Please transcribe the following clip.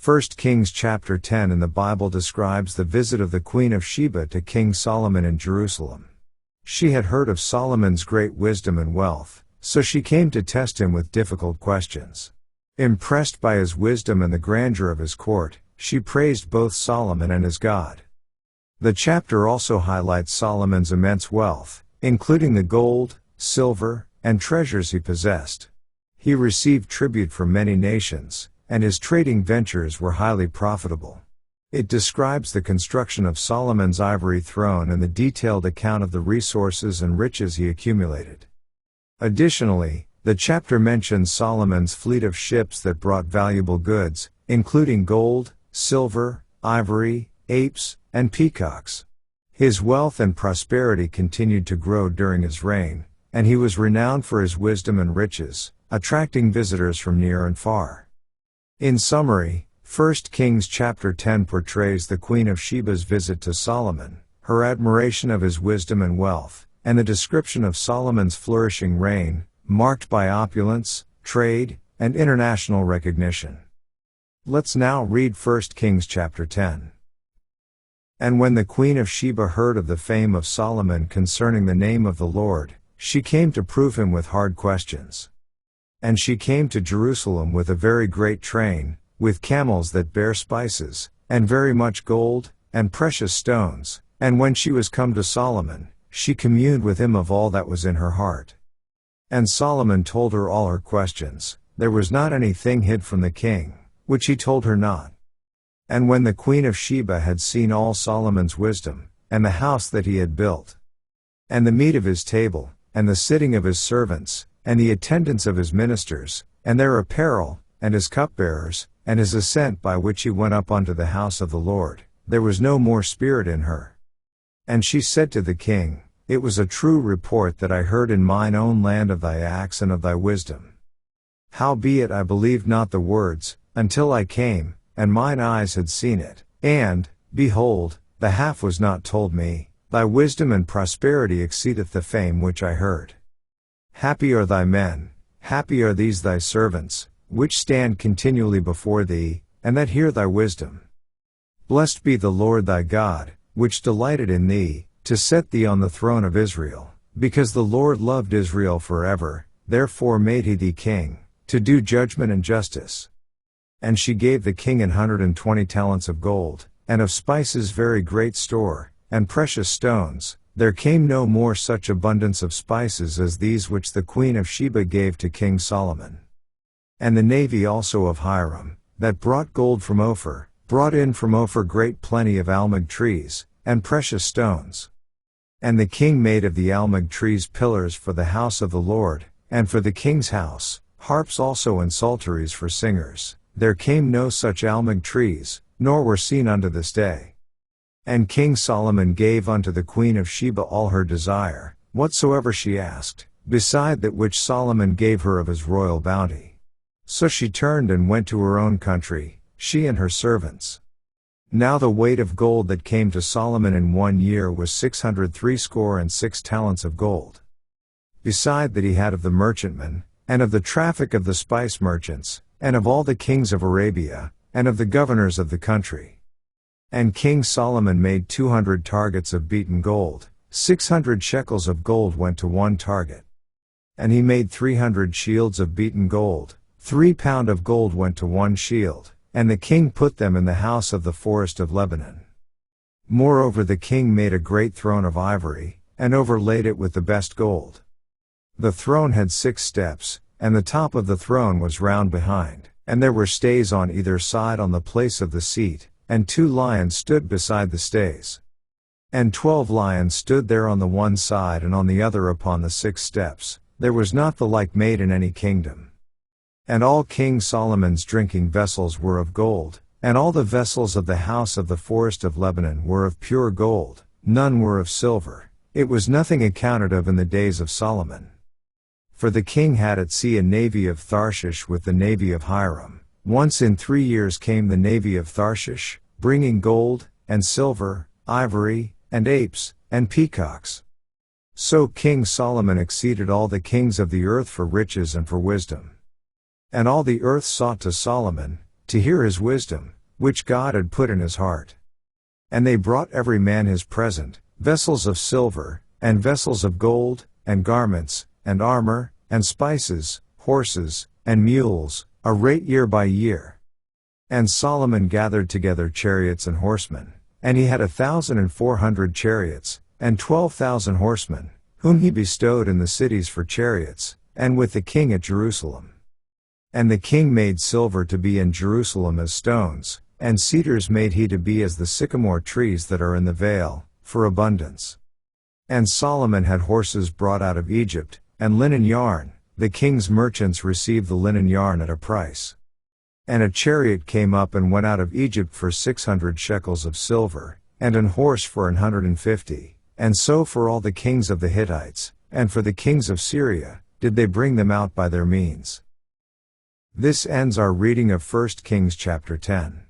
1 Kings chapter 10 in the Bible describes the visit of the Queen of Sheba to King Solomon in Jerusalem. She had heard of Solomon's great wisdom and wealth, so she came to test him with difficult questions. Impressed by his wisdom and the grandeur of his court, she praised both Solomon and his God. The chapter also highlights Solomon's immense wealth, including the gold, silver, and treasures he possessed. He received tribute from many nations, and his trading ventures were highly profitable. It describes the construction of Solomon's ivory throne and the detailed account of the resources and riches he accumulated. Additionally, the chapter mentions Solomon's fleet of ships that brought valuable goods, including gold, silver, ivory, apes, and peacocks. His wealth and prosperity continued to grow during his reign, and he was renowned for his wisdom and riches, attracting visitors from near and far. In summary, 1 Kings chapter 10 portrays the Queen of Sheba's visit to Solomon, her admiration of his wisdom and wealth, and the description of Solomon's flourishing reign, marked by opulence, trade, and international recognition. Let's now read 1 Kings chapter 10. And when the Queen of Sheba heard of the fame of Solomon concerning the name of the Lord, she came to prove him with hard questions. And she came to Jerusalem with a very great train, with camels that bear spices, and very much gold, and precious stones, and when she was come to Solomon, she communed with him of all that was in her heart. And Solomon told her all her questions, there was not anything hid from the king, which he told her not. And when the Queen of Sheba had seen all Solomon's wisdom, and the house that he had built, and the meat of his table, and the sitting of his servants, and the attendance of his ministers, and their apparel, and his cupbearers, and his ascent by which he went up unto the house of the Lord, there was no more spirit in her. And she said to the king, it was a true report that I heard in mine own land of thy acts and of thy wisdom. Howbeit I believed not the words, until I came, and mine eyes had seen it, and, behold, the half was not told me, thy wisdom and prosperity exceedeth the fame which I heard. Happy are thy men, happy are these thy servants, which stand continually before thee, and that hear thy wisdom. Blessed be the Lord thy God, which delighted in thee, to set thee on the throne of Israel, because the Lord loved Israel forever, therefore made he thee king, to do judgment and justice. And she gave the king 120 talents of gold, and of spices very great store, and precious stones. There came no more such abundance of spices as these which the Queen of Sheba gave to King Solomon. And the navy also of Hiram, that brought gold from Ophir, brought in from Ophir great plenty of almug trees, and precious stones. And the king made of the almug trees pillars for the house of the Lord, and for the king's house, harps also and psalteries for singers. There came no such almug trees, nor were seen unto this day. And King Solomon gave unto the Queen of Sheba all her desire, whatsoever she asked, beside that which Solomon gave her of his royal bounty. So she turned and went to her own country, she and her servants. Now the weight of gold that came to Solomon in 1 year was 666 talents of gold. Beside that he had of the merchantmen, and of the traffic of the spice merchants, and of all the kings of Arabia, and of the governors of the country. And King Solomon made 200 targets of beaten gold, 600 shekels of gold went to one target. And he made 300 shields of beaten gold, 3 pound of gold went to one shield, and the king put them in the house of the forest of Lebanon. Moreover the king made a great throne of ivory, and overlaid it with the best gold. The throne had 6 steps, and the top of the throne was round behind, and there were stays on either side on the place of the seat, and 2 lions stood beside the stays. And 12 lions stood there on the one side and on the other upon the 6 steps, there was not the like made in any kingdom. And all King Solomon's drinking vessels were of gold, and all the vessels of the house of the forest of Lebanon were of pure gold, none were of silver, it was nothing accounted of in the days of Solomon. For the king had at sea a navy of Tharshish with the navy of Hiram. Once in 3 years came the navy of Tharshish, bringing gold, and silver, ivory, and apes, and peacocks. So King Solomon exceeded all the kings of the earth for riches and for wisdom. And all the earth sought to Solomon, to hear his wisdom, which God had put in his heart. And they brought every man his present, vessels of silver, and vessels of gold, and garments, and armor, and spices, horses, and mules, a rate year by year. And Solomon gathered together chariots and horsemen, and he had 1,400 chariots, and 12,000 horsemen, whom he bestowed in the cities for chariots, and with the king at Jerusalem. And the king made silver to be in Jerusalem as stones, and cedars made he to be as the sycamore trees that are in the vale, for abundance. And Solomon had horses brought out of Egypt, and linen yarn. The king's merchants received the linen yarn at a price. And a chariot came up and went out of Egypt for 600 shekels of silver, and an horse for 150, and so for all the kings of the Hittites, and for the kings of Syria, did they bring them out by their means. This ends our reading of 1 Kings chapter 10.